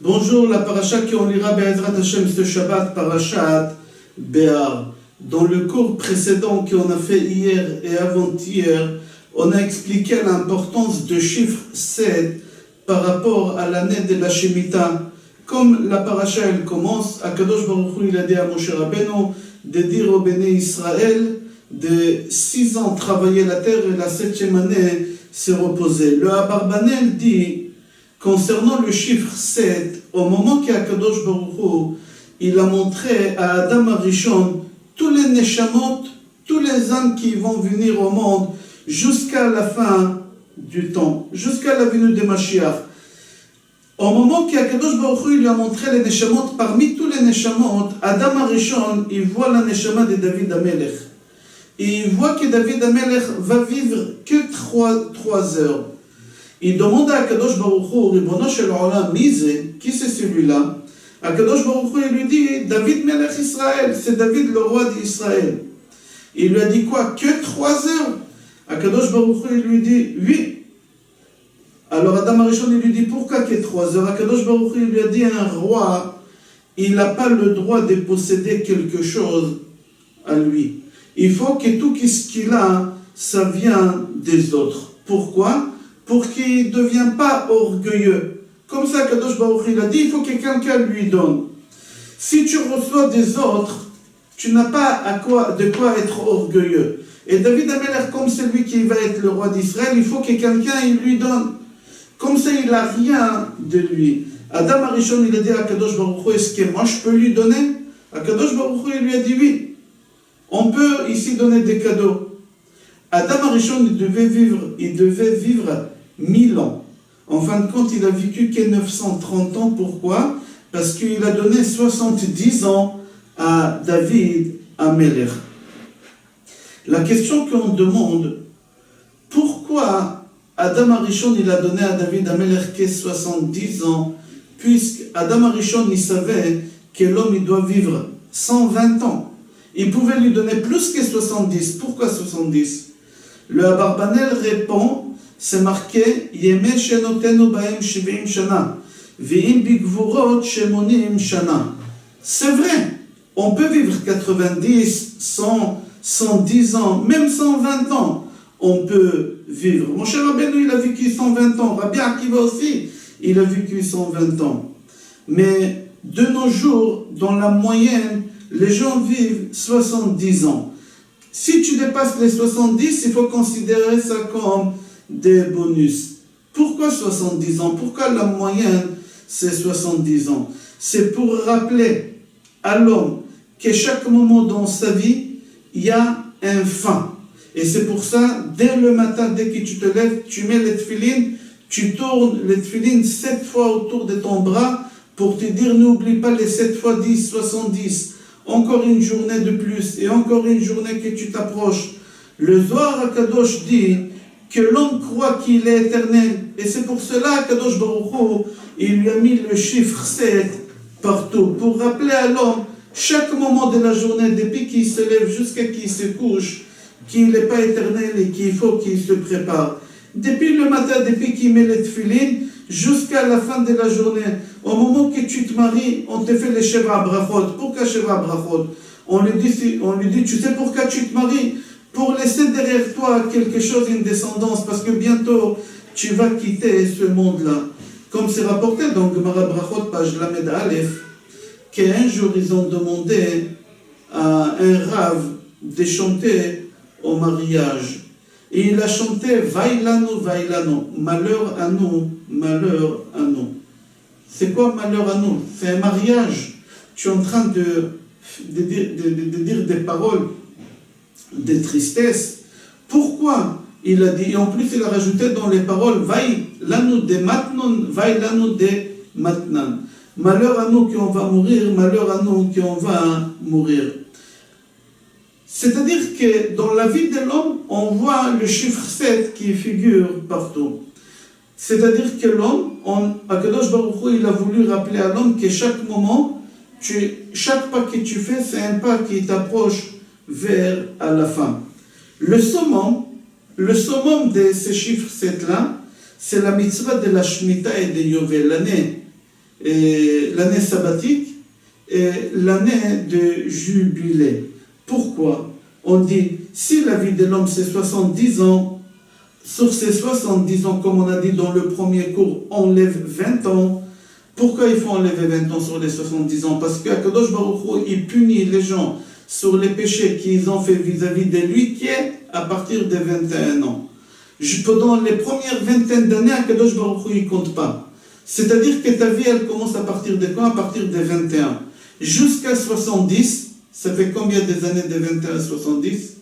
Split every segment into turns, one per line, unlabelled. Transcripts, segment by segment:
Bonjour, la paracha qu'on lira Be'ezrat Hashem ce Shabbat, parachat Béar. Dans le cours précédent qu'on a fait hier et avant-hier, on a expliqué l'importance de chiffre 7 par rapport à l'année de la Shemitah. Comme la paracha elle commence, Akadosh Baruch Hu il a dit à Moshe Rabbeinu de dire au Béné Israël de 6 ans travailler la terre et la 7e année se reposer. Le Abarbanel dit concernant le chiffre 7, au moment qu'Akadosh Baruch Hu, il a montré à Adam Arishon tous les neshamot, tous les âmes qui vont venir au monde jusqu'à la fin du temps, jusqu'à la venue de Mashiach. Au moment qu'Akadosh Baruch Hu lui a montré les neshamot, parmi tous les neshamot, Adam Arishon, il voit la neshama de David Amelech. Et il voit que David Amelech va vivre que 3 heures. Il demande à Akadosh Baruch Hu, Ribono shel Olam, qui c'est celui-là? Akadosh Baruch Hu, il lui dit, David Melech Israël, c'est David le roi d'Israël. Il lui a dit quoi? Que 3 heures? Akadosh Baruch Hu, il lui dit, oui. Alors Adam Arishon, il lui dit, pourquoi que 3 heures? Akadosh Baruch Hu, il lui a dit, un roi, il n'a pas le droit de posséder quelque chose à lui. Il faut que tout ce qu'il a, ça vient des autres. Pourquoi? Pour qu'il ne devienne pas orgueilleux. Comme ça, Kadosh Baruch il a dit, il faut que quelqu'un lui donne. Si tu reçois des autres, tu n'as pas de quoi être orgueilleux. Et David Amelech, comme c'est lui qui va être le roi d'Israël, il faut que quelqu'un il lui donne. Comme ça, il n'a rien de lui. Adam Arishon, il a dit à Kadosh Baruch Hu, est-ce que moi je peux lui donner? Kadosh Baruch Hu, il lui a dit oui. On peut ici donner des cadeaux. Adam Arishon, il devait vivre 1000 ans. En fin de compte, il a vécu que 930 ans. Pourquoi? Parce qu'il a donné 70 ans à David Amelech. La question qu'on demande, pourquoi Adam Arishon, il a donné à David Amelech que 70 ans, puisque Adam Arishon, il savait que l'homme, il doit vivre 120 ans. Il pouvait lui donner plus que 70. Pourquoi 70? Le Abarbanel répond, c'est marqué Yemei shenotenu bahem 70 shana, ve'im bigvurot shemonim shana. C'est vrai, on peut vivre 90, 100, 110 ans, même 120 ans, on peut vivre. Moshe Rabbeinu, il a vécu 120 ans. Rabbi Akiva aussi, il a vécu 120 ans. Mais de nos jours, dans la moyenne, les gens vivent 70 ans. Si tu dépasses les 70, il faut considérer ça comme des bonus. Pourquoi 70 ans? Pourquoi la moyenne, c'est 70 ans? C'est pour rappeler à l'homme qu'à chaque moment dans sa vie, il y a un fin. Et c'est pour ça, dès le matin, dès que tu te lèves, tu mets les tefilines, tu tournes les tefilines 7 fois autour de ton bras pour te dire, n'oublie pas les 7 fois 10, 70. Encore une journée de plus, et encore une journée que tu t'approches. Le Zohar HaKadosh dit que l'homme croit qu'il est éternel. Et c'est pour cela qu'Akadosh Baruch Hu, il lui a mis le chiffre 7 partout, pour rappeler à l'homme, chaque moment de la journée, depuis qu'il se lève jusqu'à qu'il se couche, qu'il n'est pas éternel et qu'il faut qu'il se prépare. Depuis le matin, depuis qu'il met les tefilines, jusqu'à la fin de la journée. Au moment que tu te maries, on te fait les Sheva Brachot. Pourquoi Sheva Brachot? On lui dit, tu sais pourquoi tu te maries? Pour laisser derrière toi quelque chose, une descendance, parce que bientôt, tu vas quitter ce monde-là. Comme c'est rapporté dans Gemara Brachot, page Lamed Aleph, qu'un jour, ils ont demandé à un rave de chanter au mariage. Et il a chanté Vailanu, Vailanu, malheur à nous, malheur à nous. C'est quoi malheur à nous? C'est un mariage. Tu es en train de dire des paroles de tristesse. Pourquoi? Il a dit, et en plus il a rajouté dans les paroles Vailanu de Matnon, Vailanu de Matnan. Malheur à nous qui on va mourir, malheur à nous qui on va mourir. C'est-à-dire que dans la vie de l'homme, on voit le chiffre 7 qui figure partout. C'est-à-dire que l'homme, Akadosh Baruch Hu, il a voulu rappeler à l'homme que chaque moment, chaque pas que tu fais, c'est un pas qui t'approche vers à la fin. Le summum de ces chiffres 7-là, c'est la mitzvah de la Shemitah et de Yovel, l'année l'année sabbatique et l'année de jubilé. Pourquoi? On dit, si la vie de l'homme c'est 70 ans, sur ces 70 ans, comme on a dit dans le premier cours, on enlève 20 ans. Pourquoi il faut enlever 20 ans sur les 70 ans? Parce qu'Akadosh Baruch Hu, il punit les gens sur les péchés qu'ils ont fait vis-à-vis de lui, qui est à partir de 21 ans. Pendant les premières vingtaines d'années, Akadosh Baruch Hu, il ne compte pas. C'est-à-dire que ta vie, elle commence à partir de quand? À partir de 21. Jusqu'à 70, ça fait combien des années de 21 à 70?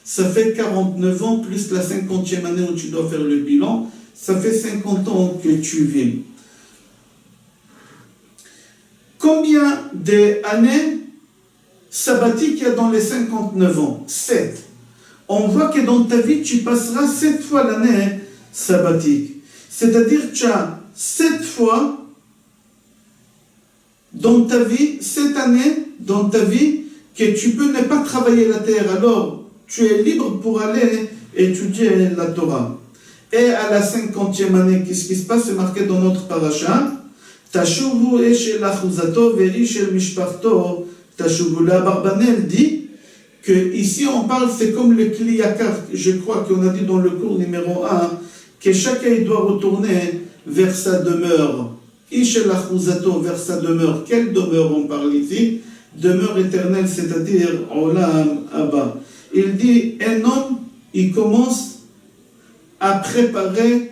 Ça fait 49 ans, plus la 50e année où tu dois faire le bilan, ça fait 50 ans que tu vis. Combien d'années sabbatiques il y a dans les 59 ans? 7. On voit que dans ta vie, tu passeras 7 fois l'année sabbatique. C'est-à-dire que tu as 7 fois dans ta vie, cette année, dans ta vie, que tu peux ne pas travailler la terre. Alors, tu es libre pour aller étudier la Torah. Et à la 50e année, qu'est-ce qui se passe? C'est marqué dans notre paracha. Tashuvu eshel achuzato ve'ishel mishparto tashuvu. La Barbanel dit que ici on parle, c'est comme le kliyakar, je crois qu'on a dit dans le cours numéro 1, que chacun doit retourner vers sa demeure. Ishel achuzato, vers sa demeure. Quelle demeure on parle ici? Demeure éternelle, c'est-à-dire Olam Abba. Il dit, un homme, il commence à préparer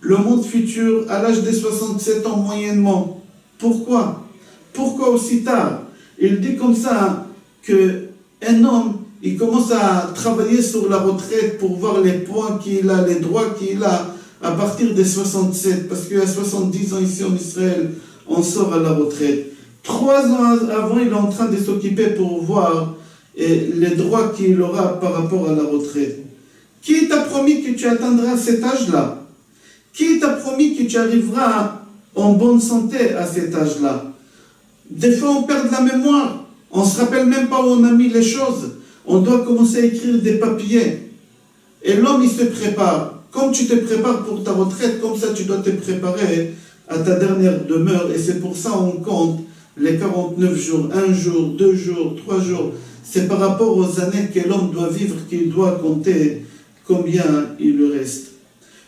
le monde futur à l'âge de 67 ans moyennement. Pourquoi? Pourquoi aussi tard? Il dit comme ça qu'un homme, il commence à travailler sur la retraite pour voir les points qu'il a, les droits qu'il a à partir de 67. Parce qu'à 70 ans ici en Israël, on sort à la retraite. 3 ans avant, il est en train de s'occuper pour voir les droits qu'il aura par rapport à la retraite. Qui t'a promis que tu atteindras cet âge-là? Qui t'a promis que tu arriveras en bonne santé à cet âge-là? Des fois, on perd la mémoire. On ne se rappelle même pas où on a mis les choses. On doit commencer à écrire des papiers. Et l'homme, il se prépare. Comme tu te prépares pour ta retraite, comme ça, tu dois te préparer à ta dernière demeure. Et c'est pour ça qu'on compte les 49 jours, 1 jour, 2 jours, 3 jours. C'est par rapport aux années que l'homme doit vivre qu'il doit compter combien il lui reste.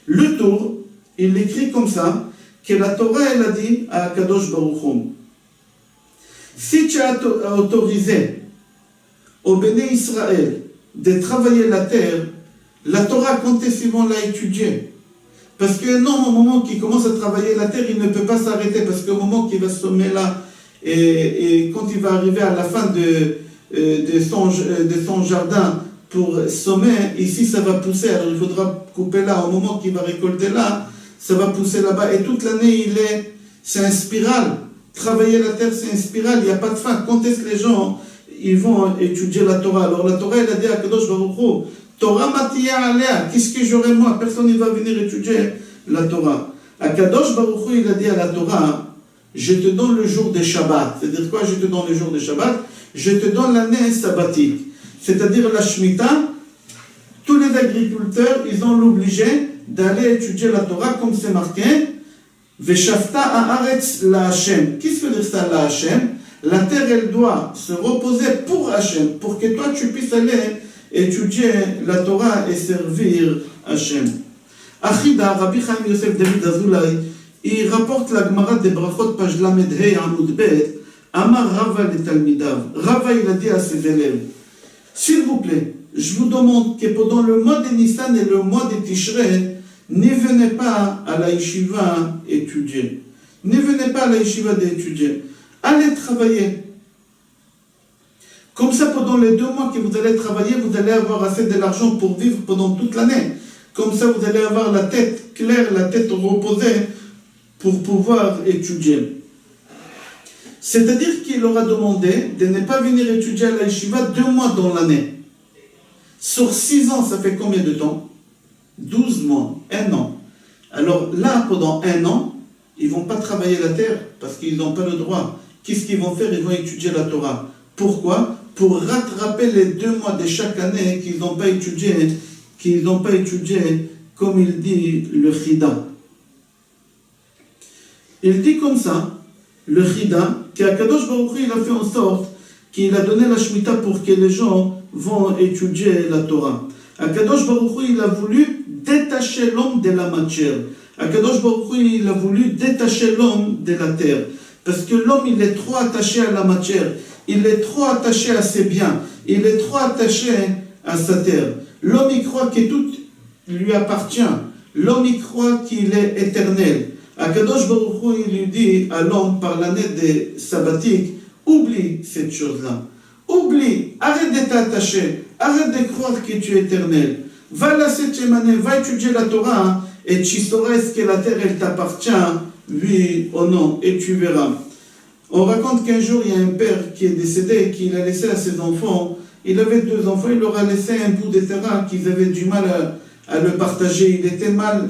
Le tour, il écrit comme ça, que la Torah, elle a dit à Kadosh Baruch Hu, si tu as autorisé au Béné Israël de travailler la terre, la Torah comptait suivant l'a étudié. Parce qu'un homme, au moment qu'il commence à travailler la terre, il ne peut pas s'arrêter, parce qu'au moment qu'il va se sommer là, et quand il va arriver à la fin de son jardin pour sommer, ici ça va pousser, alors il faudra couper là, au moment qu'il va récolter là, ça va pousser là-bas, et toute l'année c'est un spirale. Travailler la terre, c'est un spirale, il n'y a pas de fin. Quand est-ce que les gens ils vont étudier la Torah? Alors la Torah, elle a dit à Kadosh Baruch Hu, Torah matiya alea, qu'est-ce que j'aurai moi? Personne ne va venir étudier la Torah. À Kadosh Baruch Hu, il a dit à la Torah, je te donne le jour des Shabbat. C'est-à-dire quoi? Je te donne le jour des Shabbat, je te donne l'année sabbatique. C'est-à-dire la Shemitah, tous les agriculteurs, ils ont l'obligé d'aller étudier la Torah comme c'est marqué. Veshafta haaretz la Hashem. Qu'est-ce que veut dire ça, la Hashem? La terre, elle doit se reposer pour Hashem, pour que toi tu puisses aller étudier la Torah et servir Hashem. Achida, Rabbi Chaim Yosef David Azoulay, il rapporte la Gemara de Brachot, page Lamed Hei Amud Bet, Amar Rava le Talmidav. Rava, il a dit à ses élèves, s'il vous plaît, je vous demande que pendant le mois de Nissan et le mois de Tishrei, ne venez pas à la yeshiva étudier. Ne venez pas à la yeshiva d'étudier. Allez travailler. Comme ça, pendant les 2 mois que vous allez travailler, vous allez avoir assez de l'argent pour vivre pendant toute l'année. Comme ça, vous allez avoir la tête claire, la tête reposée pour pouvoir étudier. C'est-à-dire qu'il aura demandé de ne pas venir étudier à la yeshiva 2 mois dans l'année. Sur 6 ans, ça fait combien de temps? 12 mois, 1 an. Alors là, pendant 1 an, ils ne vont pas travailler la terre parce qu'ils n'ont pas le droit. Qu'est-ce qu'ils vont faire? Ils vont étudier la Torah. Pourquoi? Pour rattraper les 2 mois de chaque année qu'ils n'ont pas étudié, comme il dit le Chida. Il dit comme ça le Chida, qu'Akadosh Baruch Hu, il a fait en sorte qu'il a donné la Shemitah pour que les gens vont étudier la Torah. Akadosh Baruch Hu, il a voulu détacher l'homme de la matière. Akadosh Baruch Hu, il a voulu détacher l'homme de la terre. Parce que l'homme, il est trop attaché à la matière. Il est trop attaché à ses biens. Il est trop attaché à sa terre. L'homme, il croit que tout lui appartient. L'homme, il croit qu'il est éternel. Akadosh Baruch Hu, il lui dit à l'homme par l'année des sabbatiques, oublie cette chose-là. Oublie, arrête de t'attacher, arrête de croire que tu es éternel. Va la 7e année, va étudier la Torah, et tu sauras est-ce que la terre, elle t'appartient, oui ou non, et tu verras. On raconte qu'un jour, il y a un père qui est décédé, qu'il a laissé à ses enfants. Il avait 2 enfants, il leur a laissé un bout de terrain qu'ils avaient du mal à le partager. Il était mal.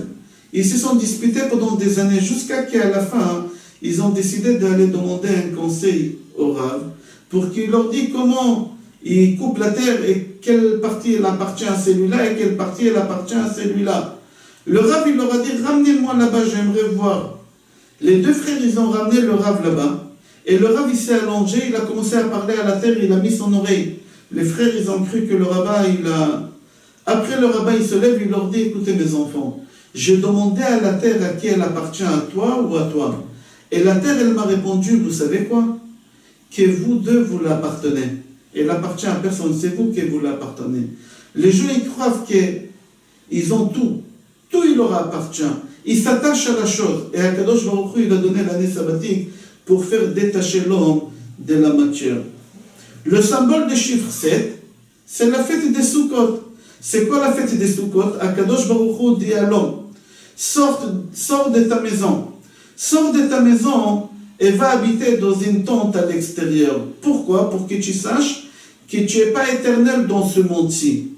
Ils se sont disputés pendant des années, jusqu'à qu'à la fin, ils ont décidé d'aller demander un conseil au Rav, pour qu'il leur dise comment il coupe la terre et quelle partie elle appartient à celui-là et quelle partie elle appartient à celui-là. Le Rav, il leur a dit, ramenez-moi là-bas, j'aimerais voir. Les 2 frères, ils ont ramené le Rav là-bas. Et le Rav, il s'est allongé, il a commencé à parler à la terre, il a mis son oreille. Les frères, ils ont cru que le rabbin, Après, le rabbin, il se lève, il leur dit, écoutez mes enfants, j'ai demandé à la terre à qui elle appartient, à toi ou à toi. Et la terre, elle m'a répondu, vous savez quoi? Que vous deux, vous l'appartenez. Elle appartient à personne, c'est vous que vous l'appartenez. Les gens, ils croient qu'ils ont tout. Tout, il leur appartient. Ils s'attachent à la chose. Et Akadosh Baruch Hu, il a donné l'année sabbatique pour faire détacher l'homme de la matière. Le symbole du chiffre 7, c'est la fête des Sukkot. C'est quoi la fête des Sukkot? Akadosh Baruch Hu dit à l'homme, sors de ta maison. Sors de ta maison et va habiter dans une tente à l'extérieur. Pourquoi? Pour que tu saches que tu n'es pas éternel dans ce monde-ci.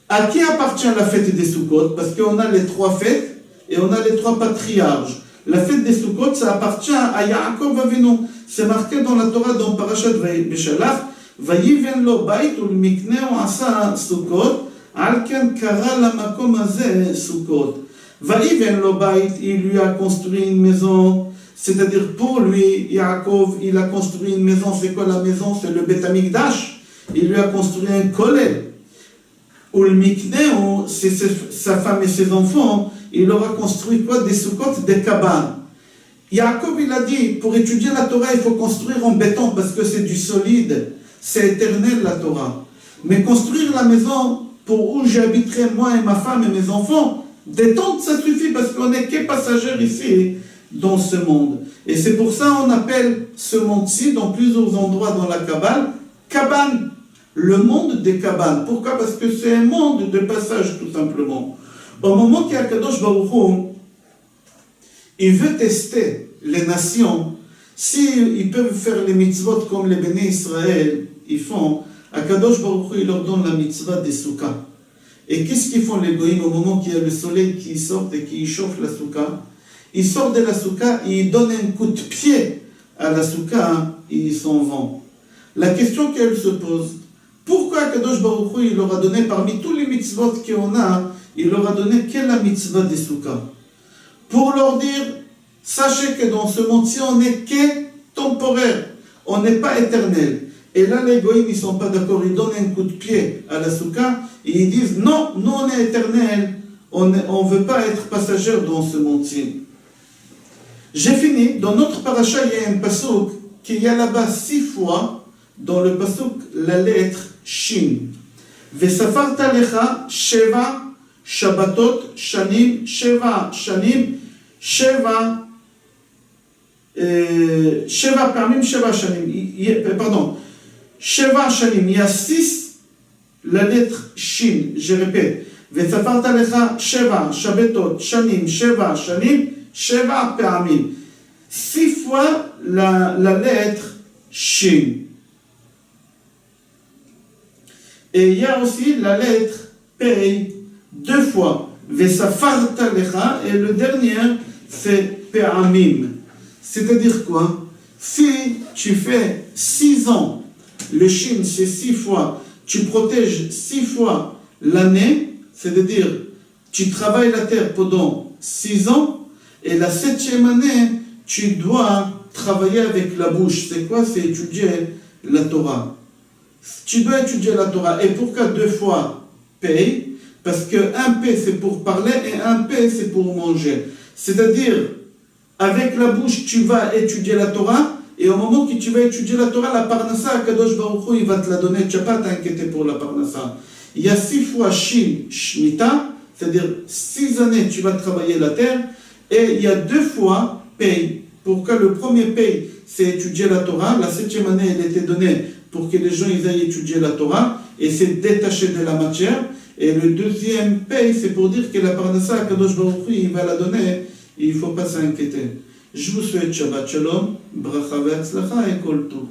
À qui appartient la fête des Sukkot? Parce qu'on a les 3 fêtes et on a les 3 patriarches. La fête des Sukkot, ça appartient à Yaakov Avinu. C'est marqué dans la Torah, dans Parashat Beshalach, Vayiven lo bait ulmikneu asa Sukkot, alken kara lamakom hazeh Sukkot. Vayiven lo bait, il lui a construit une maison, c'est-à-dire pour lui, Yaakov, il a construit une maison. C'est quoi la maison? C'est le Bet Amikdash. Il lui a construit un kollel. Ulmikneu, c'est sa femme et ses enfants. Il leur a construit quoi? Des Sukkot, des cabanes. Yaakov, il a dit, pour étudier la Torah, il faut construire en béton parce que c'est du solide, c'est éternel la Torah. Mais construire la maison pour où j'habiterai moi et ma femme et mes enfants, des tentes, ça suffit parce qu'on n'est que passagers ici dans ce monde. Et c'est pour ça qu'on appelle ce monde-ci, dans plusieurs endroits dans la Kabbale, cabane, le monde des cabanes. Pourquoi? Parce que c'est un monde de passage tout simplement. Au moment qu'Akadosh Baruch Hu, il veut tester les nations, s'ils peuvent faire les mitzvot comme les béné Israël, ils font, Akadosh Baruch Hu, il leur donne la mitzvah des soukas. Et qu'est-ce qu'ils font les goïms au moment qu'il y a le soleil qui sort et qui chauffe la souka? Ils sortent de la souka et ils donnent un coup de pied à la souka et ils s'en vont. La question qu'elle se pose, pourquoi Akadosh Baruch Hu, il leur a donné parmi tous les mitzvot qu'on a, il leur a donné quelle la mitzvah des soukas? Pour leur dire, sachez que dans ce monde-ci, on n'est que temporaire, on n'est pas éternel. Et là, les goïms, ils ne sont pas d'accord, ils donnent un coup de pied à la souka, et ils disent, non, nous on est éternel, on ne veut pas être passager dans ce monde-ci. J'ai fini, dans notre paracha, il y a un pasuk qu'il y a là-bas 6 fois, dans le pasuk, la lettre Shin. Vesafarta lecha sheva Shabbatot shanim sheva shanim sheva sheva parmim sheva shanim. Pardon, sheva shanim. Il y a 6 la lettre Shin. Je répète. Vesafarta lecha sheva Shabbatot shanim sheva shanim sheva parmim. 6 fois la lettre Shin. Et il y a aussi la lettre Pei 2 fois. Vesafarta lecha, et le dernier c'est Pe'amim. C'est-à-dire quoi? Si tu fais 6 ans, le Shin c'est 6 fois, tu protèges 6 fois l'année, c'est-à-dire tu travailles la terre pendant 6 ans, et la 7e année, tu dois travailler avec la bouche. C'est quoi? C'est étudier la Torah. Tu dois étudier la Torah. Et pourquoi 2 fois paye? Parce qu'un paye c'est pour parler et un paye c'est pour manger. C'est-à-dire, avec la bouche, tu vas étudier la Torah, et au moment que tu vas étudier la Torah, la parnassa, Kadosh Baruch Hu, il va te la donner. Tu n'as pas à t'inquiéter pour la parnassa. Il y a 6 fois Shin, Shmita, c'est-à-dire 6 années tu vas travailler la terre, et il y a 2 fois paye. Pourquoi le premier paye, c'est étudier la Torah. La 7e année, elle était donnée pour que les gens ils aillent étudier la Torah, et c'est détaché de la matière. Et le deuxième paye, c'est pour dire que la parnassa, Kadosh Baruch Hu, il va la donner, et il ne faut pas s'inquiéter. Je vous souhaite Shabbat Shalom, Bracha Ve'atzlacha et Kol Tov.